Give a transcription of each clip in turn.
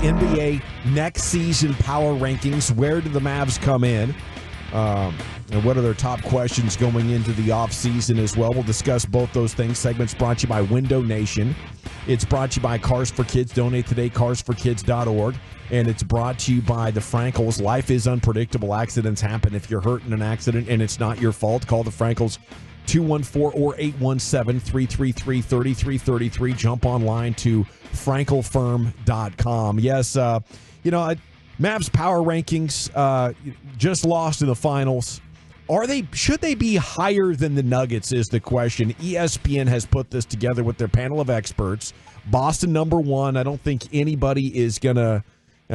NBA next season power rankings. Where do the Mavs come in? And what are their top questions going into the offseason as well? We'll discuss both those things. Segments brought to you by Window Nation. It's brought to you by Cars for Kids. Donate today, carsforkids.org. And it's brought to you by the Frankels. Life is unpredictable. Accidents happen. If you're hurt in an accident and it's not your fault, call the Frankels 214 or 817-333-3333. Jump online to frankelfirm.com. Yes, Mavs power rankings just lost in the finals. Should they be higher than the Nuggets is the question. ESPN has put this together with their panel of experts. Boston number one. I don't think anybody is going to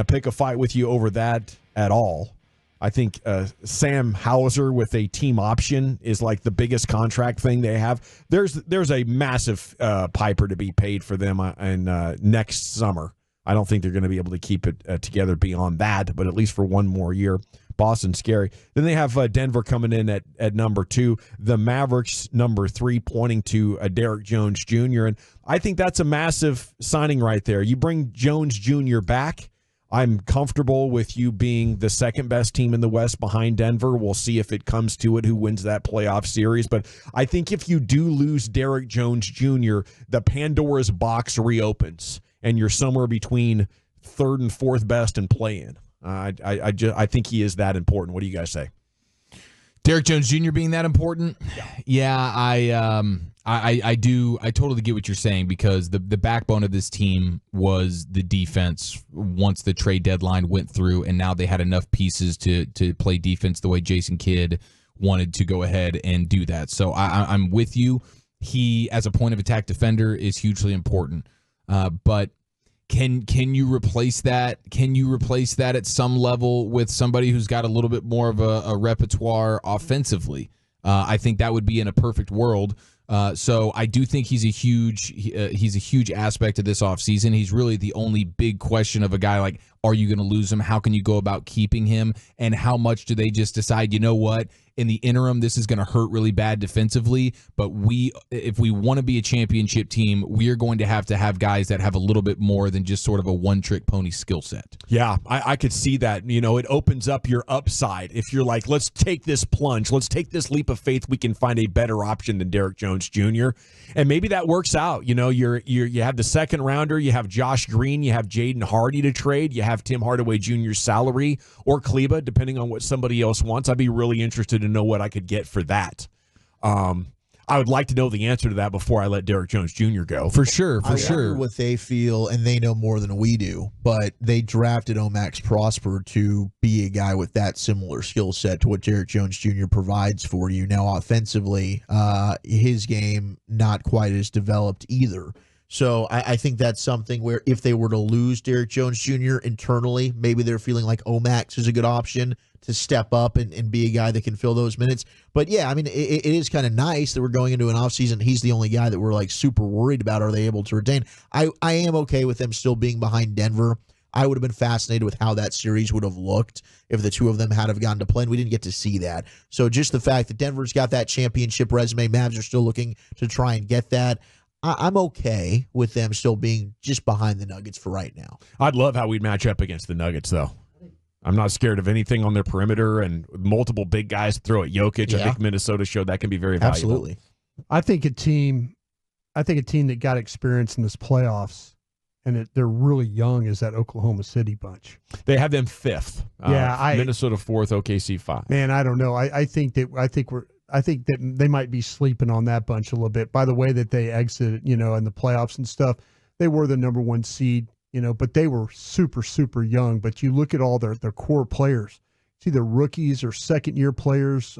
pick a fight with you over that at all. I think Sam Hauser with a team option is like the biggest contract thing they have. There's a massive piper to be paid for them in next summer. I don't think they're going to be able to keep it together beyond that, but at least for one more year. Boston's scary. Then they have Denver coming in at number 2. The Mavericks, number 3, pointing to Derrick Jones Jr. And I think that's a massive signing right there. You bring Jones Jr. back. I'm comfortable with you being the second best team in the West behind Denver. We'll see if it comes to it, who wins that playoff series. But I think if you do lose Derrick Jones Jr., the Pandora's box reopens, and you're somewhere between third and fourth best in play-in. I think he is that important. What do you guys say? Derrick Jones Jr. being that important? Yeah, I do. I totally get what you're saying, because the backbone of this team was the defense once the trade deadline went through, and now they had enough pieces to play defense the way Jason Kidd wanted to go ahead and do that. So I'm with you. He, as a point of attack defender, is hugely important. But can you replace that? Can you replace that at some level with somebody who's got a little bit more of a repertoire offensively? I think that would be in a perfect world. So I do think he's a huge aspect of this offseason. He's really the only big question of a guy like, are you going to lose him? How can you go about keeping him? And how much do they just decide, you know what, in the interim, this is going to hurt really bad defensively, but if we want to be a championship team, we are going to have guys that have a little bit more than just sort of a one-trick pony skill set. Yeah, I could see that. It opens up your upside. If you're like, let's take this plunge, let's take this leap of faith, we can find a better option than Derrick Jones Jr. And maybe that works out. You have the second rounder, you have Josh Green, you have Jaden Hardy to trade, you have Tim Hardaway Jr.'s salary, or Kleba, depending on what somebody else wants. I'd be really interested to know what I could get for that. I would like to know the answer to that before I let Derrick Jones Jr. go. For sure. I wonder what they feel, and they know more than we do, but they drafted Omax Prosper to be a guy with that similar skill set to what Derrick Jones Jr. provides for you. Now, offensively, his game not quite as developed either. So I think that's something where if they were to lose Derrick Jones Jr. internally, maybe they're feeling like Omax is a good option to step up and be a guy that can fill those minutes. But, yeah, I mean, it is kind of nice that we're going into an offseason. He's the only guy that we're, like, super worried about. Are they able to retain? I am okay with them still being behind Denver. I would have been fascinated with how that series would have looked if the two of them had have gone to play, and we didn't get to see that. So just the fact that Denver's got that championship resume, Mavs are still looking to try and get that, I'm okay with them still being just behind the Nuggets for right now. I'd love how we'd match up against the Nuggets, though. I'm not scared of anything on their perimeter, and multiple big guys throw at Jokic. Yeah. I think Minnesota showed that can be very valuable. Absolutely. I think a team that got experience in this playoffs and they're really young is that Oklahoma City bunch. They have them 5th. Minnesota 4th, OKC 5. Man, I don't know. I think that they might be sleeping on that bunch a little bit. By the way that they exited, in the playoffs and stuff, they were the number 1 seed, but they were super, super young. But you look at all their core players, it's either rookies or second-year players,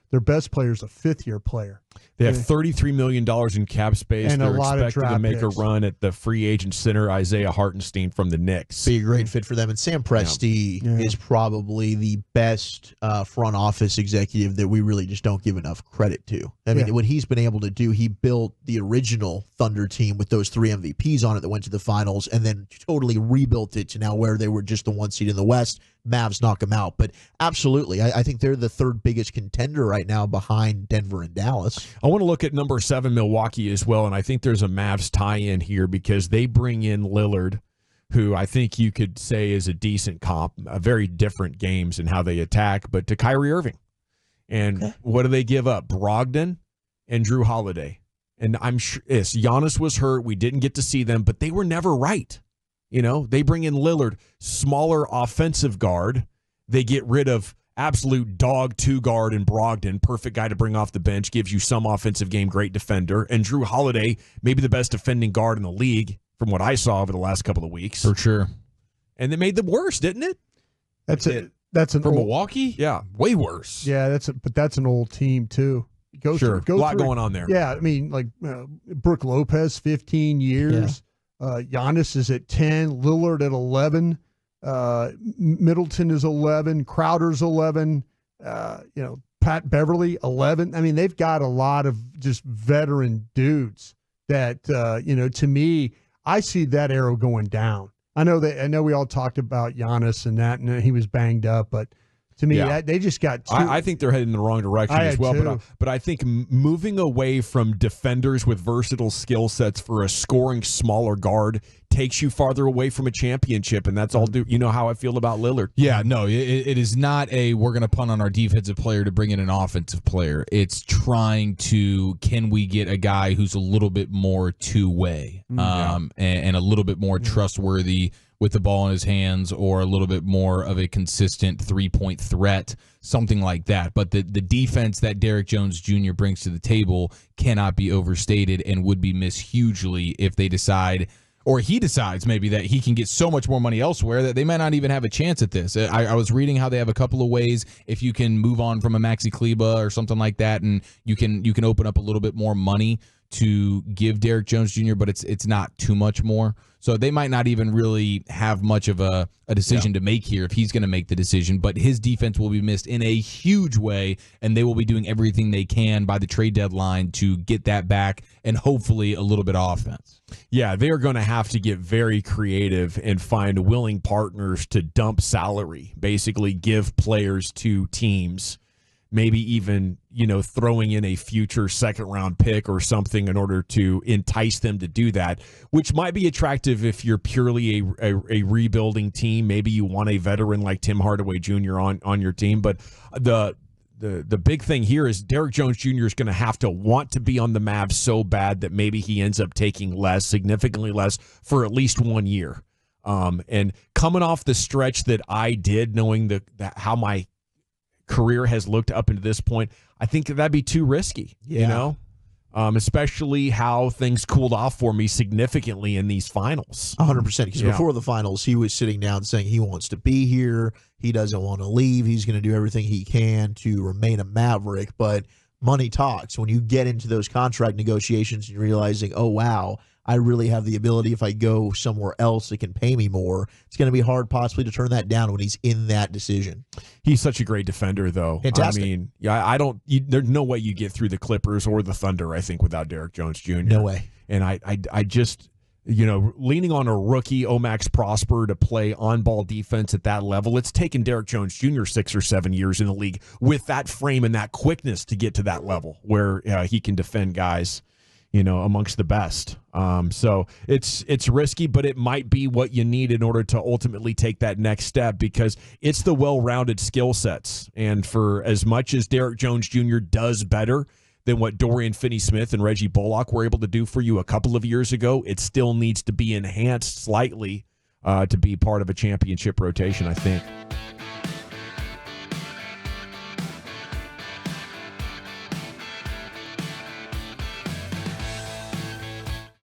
their best player is a fifth-year player. They have $33 million in cap space. And they're a lot expected to make picks. a run at the free agent center, Isaiah Hartenstein from the Knicks. Be a great fit for them. And Sam Presti is probably the best front office executive that we really just don't give enough credit to. I mean, what he's been able to do, he built the original Thunder team with those 3 MVPs on it that went to the finals, and then totally rebuilt it to now where they were just the 1 seed in the West. Mavs knock them out. But absolutely, I think they're the 3rd biggest contender right now behind Denver and Dallas. I want to look at number 7, Milwaukee, as well, and I think there's a Mavs tie-in here because they bring in Lillard who I think you could say is a decent comp, very different games in how they attack, but to Kyrie Irving. And what do they give up? Brogdon and Drew Holiday. And I'm sure Giannis was hurt. We didn't get to see them, but they were never right. They bring in Lillard, smaller offensive guard. They get rid of absolute dog 2 guard in Brogdon, perfect guy to bring off the bench, gives you some offensive game, great defender. And Drew Holiday, maybe the best defending guard in the league from what I saw over the last couple of weeks. For sure. And they made them worse, didn't it? That's an For old, Milwaukee? Yeah. Way worse. Yeah, but that's an old team too. A lot going on there. Yeah, I mean, like Brook Lopez, 15 years. Giannis is at 10. Lillard at 11. Middleton is 11. Crowder's 11. Pat Beverly 11. I mean, they've got a lot of just veteran dudes that to me, I see that arrow going down. I know we all talked about Giannis and that, and he was banged up, but to me, they just got too. I think they're heading in the wrong direction as well. But I think moving away from defenders with versatile skill sets for a scoring smaller guard takes you farther away from a championship, and that's all. You know how I feel about Lillard. Yeah, no, it is not we're going to punt on our defensive player to bring in an offensive player. It's trying to, can we get a guy who's a little bit more two-way and a little bit more trustworthy with the ball in his hands, or a little bit more of a consistent three-point threat, something like that. But the defense that Derrick Jones Jr. brings to the table cannot be overstated and would be missed hugely if they decide, or he decides maybe, that he can get so much more money elsewhere that they might not even have a chance at this. I was reading how they have a couple of ways if you can move on from a Maxi Kleba or something like that, and you can open up a little bit more money to give Derrick Jones Jr., but it's not too much more. So they might not even really have much of a decision to make here if he's going to make the decision, but his defense will be missed in a huge way, and they will be doing everything they can by the trade deadline to get that back and hopefully a little bit of offense. Yeah, they're going to have to get very creative and find willing partners to dump salary, basically give players to teams, maybe even, throwing in a future second-round pick or something in order to entice them to do that, which might be attractive if you're purely a rebuilding team. Maybe you want a veteran like Tim Hardaway Jr. on your team. But the big thing here is Derrick Jones Jr. is going to have to want to be on the Mavs so bad that maybe he ends up taking less, significantly less, for at least 1 year. And coming off the stretch that I did, knowing that how my career has looked up into this point, I think that'd be too risky, especially how things cooled off for me significantly in these finals. 100%. Because before the finals, he was sitting down saying he wants to be here. He doesn't want to leave. He's going to do everything he can to remain a Maverick. But money talks. When you get into those contract negotiations, you're realizing, oh, wow, I really have the ability, if I go somewhere else that can pay me more, it's going to be hard possibly to turn that down when he's in that decision. He's such a great defender, though. Fantastic. I mean, there's no way you get through the Clippers or the Thunder, I think, without Derrick Jones Jr. No way. And I just, leaning on a rookie, Max Prosper, to play on-ball defense at that level, it's taken Derrick Jones Jr. 6 or 7 years in the league with that frame and that quickness to get to that level where he can defend guys, amongst the best. So it's risky, but it might be what you need in order to ultimately take that next step, because it's the well-rounded skill sets. And for as much as Derrick Jones Jr. does better than what Dorian Finney-Smith and Reggie Bullock were able to do for you a couple of years ago, it still needs to be enhanced slightly to be part of a championship rotation, I think.